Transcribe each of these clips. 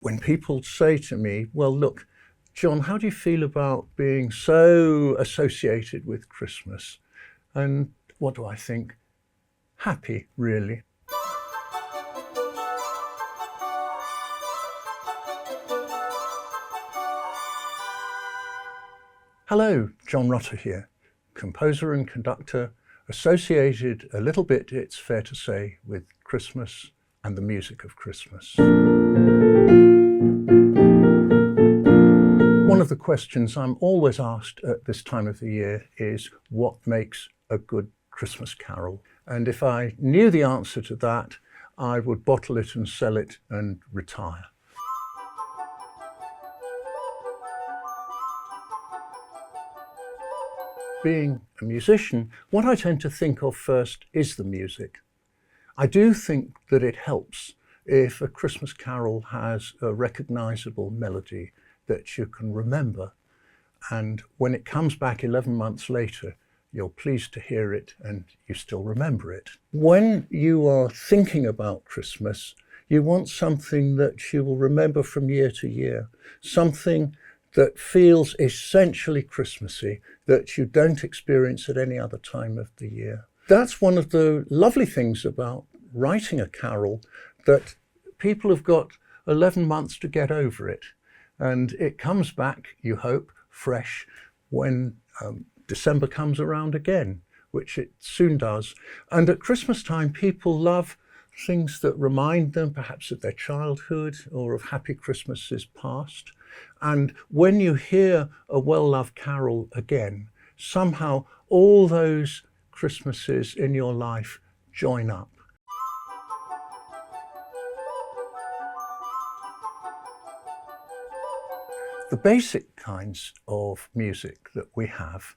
When people say to me, well, look, John, how do you feel about being so associated with Christmas? And what do I think? Happy, really. Hello, John Rutter here, composer and conductor, associated a little bit, it's fair to say, with Christmas and the music of Christmas. One of the questions I'm always asked at this time of the year is, what makes a good Christmas carol? And if I knew the answer to that, I would bottle it and sell it and retire. Being a musician, what I tend to think of first is the music. I do think that it helps if a Christmas carol has a recognisable melody that you can remember, and when it comes back 11 months later, you're pleased to hear it and you still remember it. When you are thinking about Christmas, you want something that you will remember from year to year, something that feels essentially Christmassy, that you don't experience at any other time of the year. That's one of the lovely things about writing a carol, that people have got 11 months to get over it. And it comes back, you hope, fresh when December comes around again, which it soon does. And at Christmas time, people love things that remind them perhaps of their childhood or of happy Christmases past. And when you hear a well-loved carol again, somehow all those Christmases in your life join up. The basic kinds of music that we have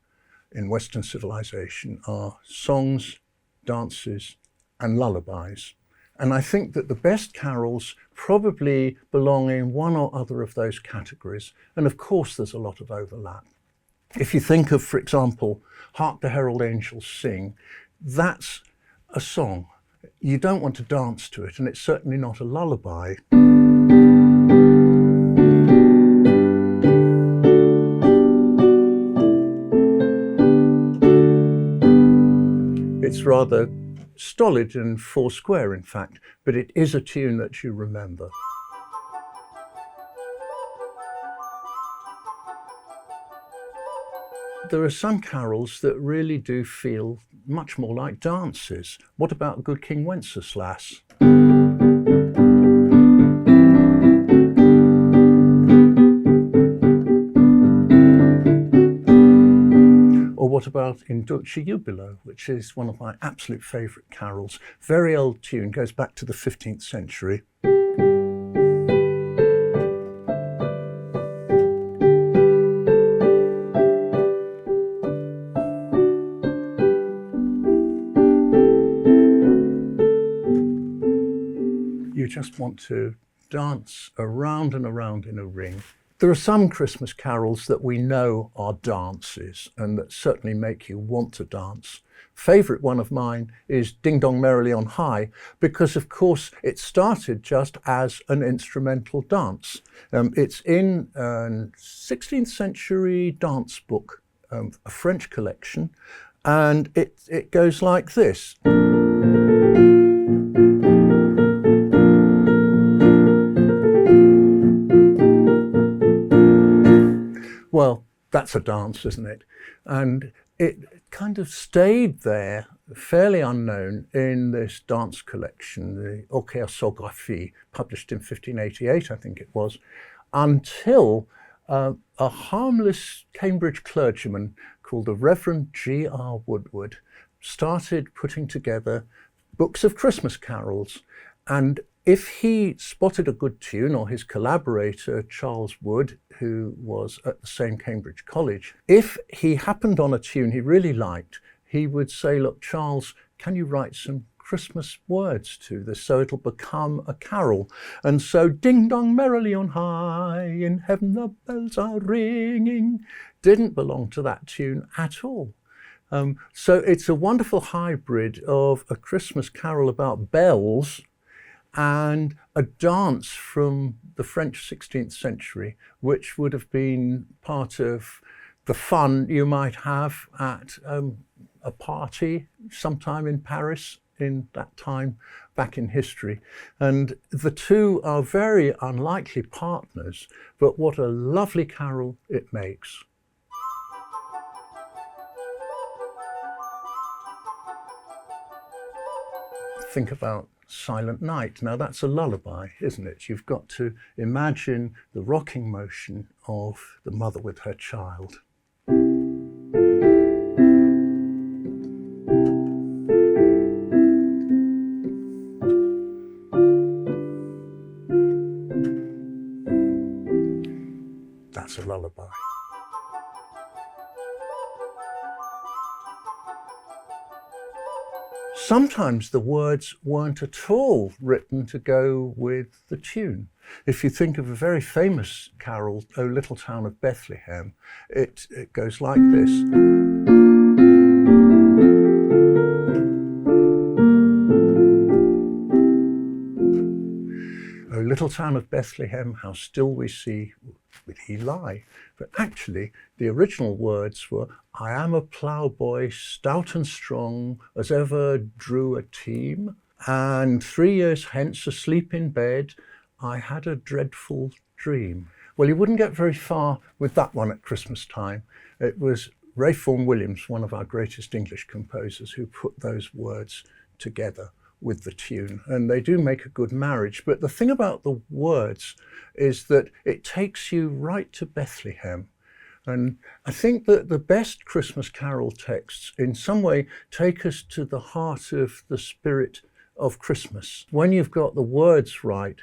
in Western civilization are songs, dances, and lullabies. And I think that the best carols probably belong in one or other of those categories. And of course, there's a lot of overlap. If you think of, for example, Hark the Herald Angels Sing, that's a song. You don't want to dance to it, and it's certainly not a lullaby. It's rather stolid and four-square, in fact, but it is a tune that you remember. There are some carols that really do feel much more like dances. What about Good King Wenceslas? Or what about In Dulce Jubilo, which is one of my absolute favourite carols. Very old tune, goes back to the 15th century. You just want to dance around and around in a ring. There are some Christmas carols that we know are dances and that certainly make you want to dance. Favourite one of mine is Ding Dong Merrily on High, because of course it started just as an instrumental dance. It's in a 16th century dance book, a French collection, and it goes like this. Well, that's a dance, isn't it? And it kind of stayed there, fairly unknown, in this dance collection, the Orchéosographie, published in 1588, I think it was, until a harmless Cambridge clergyman called the Reverend G.R. Woodward started putting together books of Christmas carols. And if he spotted a good tune, or his collaborator, Charles Wood, who was at the same Cambridge College, if he happened on a tune he really liked, he would say, look, Charles, can you write some Christmas words to this so it'll become a carol? And so Ding Dong Merrily on High, in heaven the bells are ringing, didn't belong to that tune at all. So it's a wonderful hybrid of a Christmas carol about bells and a dance from the French 16th century, which would have been part of the fun you might have at a party sometime in Paris in that time back in history. And the two are very unlikely partners, but what a lovely carol it makes. Think about Silent Night. Now that's a lullaby, isn't it? You've got to imagine the rocking motion of the mother with her child. That's a lullaby. Sometimes the words weren't at all written to go with the tune. If you think of a very famous carol, O Little Town of Bethlehem, it goes like this. O little town of Bethlehem, how still we see with he lie. But actually, the original words were, I am a ploughboy, stout and strong, as ever drew a team, and 3 years hence, asleep in bed, I had a dreadful dream. Well, you wouldn't get very far with that one at Christmas time. It was Ralph Vaughan Williams, one of our greatest English composers, who put those words together with the tune, and they do make a good marriage. But the thing about the words is that it takes you right to Bethlehem. And I think that the best Christmas carol texts in some way take us to the heart of the spirit of Christmas. When you've got the words right,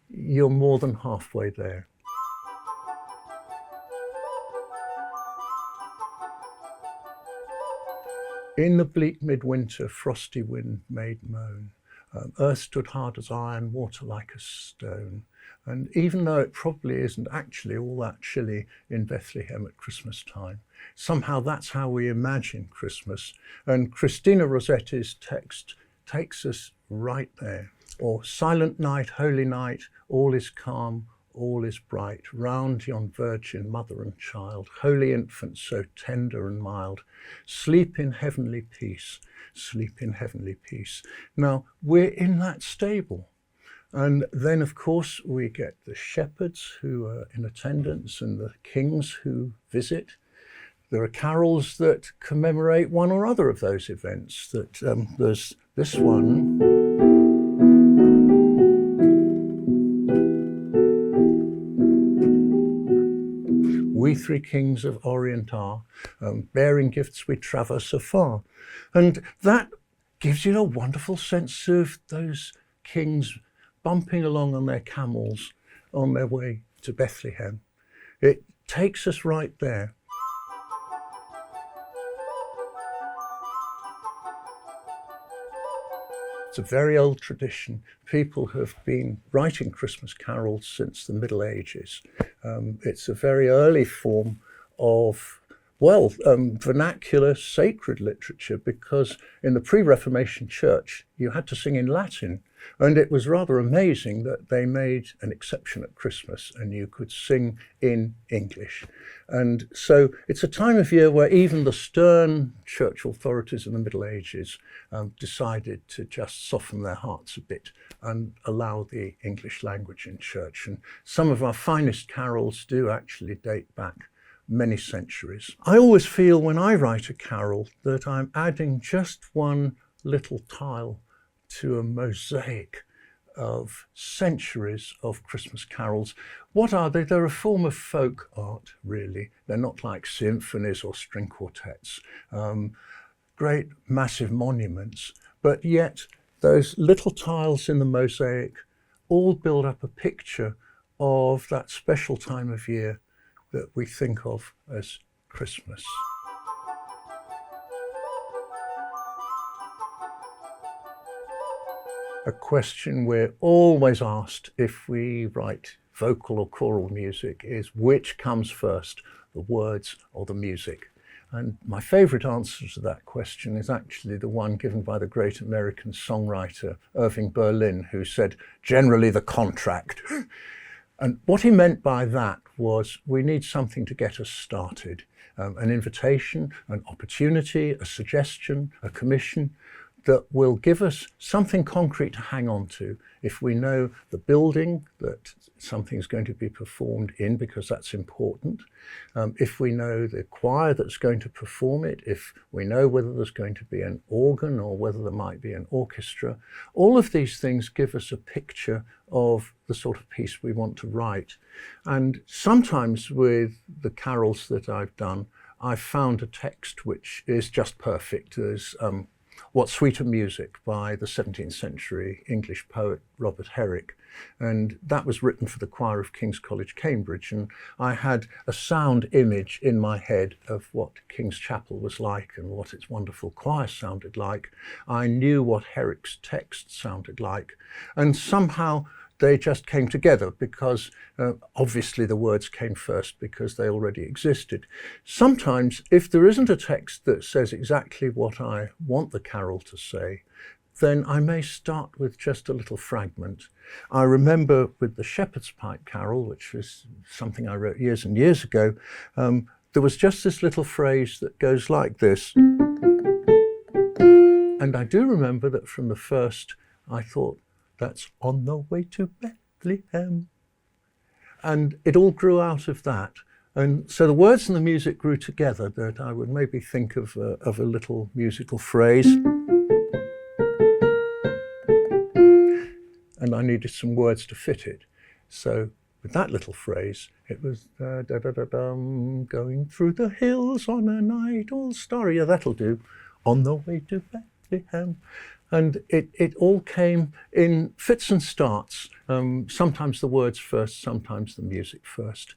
you're more than halfway there. In the bleak midwinter, frosty wind made moan. Earth stood hard as iron, water like a stone. And even though it probably isn't actually all that chilly in Bethlehem at Christmas time, somehow that's how we imagine Christmas. And Christina Rossetti's text takes us right there. Or silent night, holy night, all is calm, all is bright, round yon virgin mother and child, holy infant so tender and mild, sleep in heavenly peace, sleep in heavenly peace. Now, we're in that stable. And then, of course, we get the shepherds who are in attendance and the kings who visit. There are carols that commemorate one or other of those events. There's this one. We three kings of Orient are, bearing gifts we traverse afar. And that gives you a wonderful sense of those kings bumping along on their camels on their way to Bethlehem. It takes us right there. It's a very old tradition. People have been writing Christmas carols since the Middle Ages. It's a very early form of, vernacular sacred literature, because in the pre-Reformation church, you had to sing in Latin. And it was rather amazing that they made an exception at Christmas and you could sing in English. And so it's a time of year where even the stern church authorities in the Middle Ages decided to just soften their hearts a bit and allow the English language in church. And some of our finest carols do actually date back many centuries. I always feel when I write a carol that I'm adding just one little tile to a mosaic of centuries of Christmas carols. What are they? They're a form of folk art, really. They're not like symphonies or string quartets, great massive monuments, but yet those little tiles in the mosaic all build up a picture of that special time of year that we think of as Christmas. A question we're always asked if we write vocal or choral music is, which comes first, the words or the music? And my favourite answer to that question is actually the one given by the great American songwriter Irving Berlin, who said, generally the contract. And what he meant by that was we need something to get us started, an invitation, an opportunity, a suggestion, a commission that will give us something concrete to hang on to. If we know the building that something's going to be performed in, because that's important, if we know the choir that's going to perform it, if we know whether there's going to be an organ or whether there might be an orchestra, all of these things give us a picture of the sort of piece we want to write. And sometimes with the carols that I've done, I've found a text which is just perfect. There's What Sweeter Music by the 17th century English poet Robert Herrick. And that was written for the choir of King's College, Cambridge. And I had a sound image in my head of what King's Chapel was like and what its wonderful choir sounded like. I knew what Herrick's text sounded like. And somehow they just came together because obviously the words came first because they already existed. Sometimes, if there isn't a text that says exactly what I want the carol to say, then I may start with just a little fragment. I remember with the Shepherd's Pipe Carol, which was something I wrote years and years ago, there was just this little phrase that goes like this. And I do remember that from the first, I thought, that's on the way to Bethlehem. And it all grew out of that. And so the words and the music grew together, that I would maybe think of a little musical phrase. And I needed some words to fit it. So with that little phrase, it was going through the hills on a night all starry. Yeah, that'll do. On the way to Bethlehem. And it all came in fits and starts. Sometimes the words first, sometimes the music first.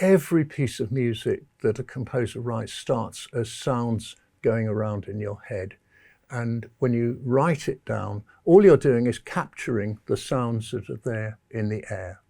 Every piece of music that a composer writes starts as sounds going around in your head. And when you write it down, all you're doing is capturing the sounds that are there in the air.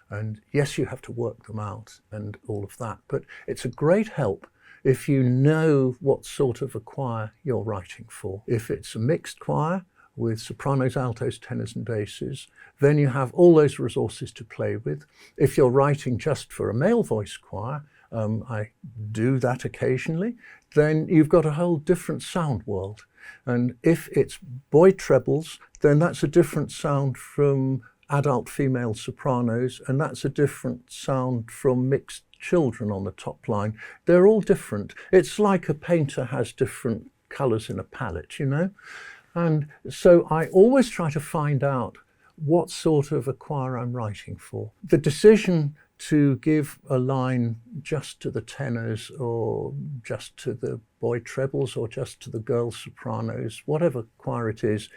And yes, you have to work them out and all of that, but it's a great help if you know what sort of a choir you're writing for. If it's a mixed choir with sopranos, altos, tenors and basses, then you have all those resources to play with. If you're writing just for a male voice choir, I do that occasionally, then you've got a whole different sound world. And if it's boy trebles, then that's a different sound from adult female sopranos, and that's a different sound from mixed children on the top line. They're all different. It's like a painter has different colours in a palette, you know? And so I always try to find out what sort of a choir I'm writing for. The decision to give a line just to the tenors or just to the boy trebles or just to the girl sopranos, whatever choir it is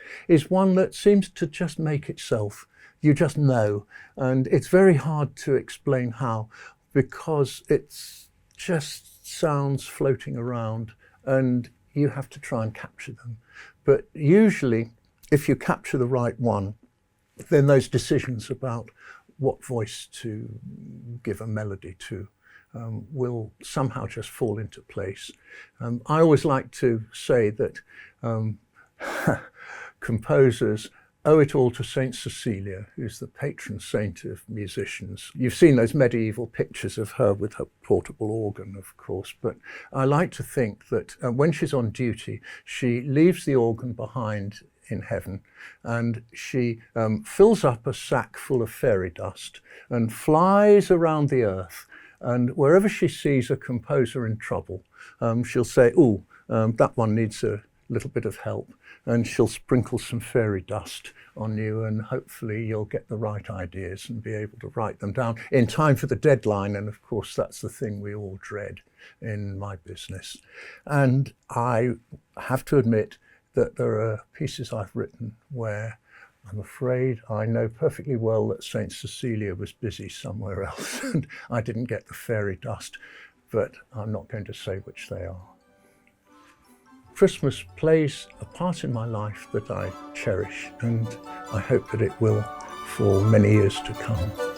one that seems to just make itself. You just know, and it's very hard to explain how, because it's just sounds floating around and you have to try and capture them. But usually, if you capture the right one, then those decisions about what voice to give a melody to will somehow just fall into place. I always like to say that composers owe it all to Saint Cecilia, who's the patron saint of musicians. You've seen those medieval pictures of her with her portable organ, of course, but I like to think that when she's on duty, she leaves the organ behind in heaven and she fills up a sack full of fairy dust and flies around the earth. And wherever she sees a composer in trouble, she'll say, "Oh, that one needs a little bit of help," and she'll sprinkle some fairy dust on you, and hopefully you'll get the right ideas and be able to write them down in time for the deadline. And of course, that's the thing we all dread in my business. And I have to admit that there are pieces I've written where I'm afraid I know perfectly well that Saint Cecilia was busy somewhere else and I didn't get the fairy dust, but I'm not going to say which they are. Christmas plays a part in my life that I cherish, and I hope that it will for many years to come.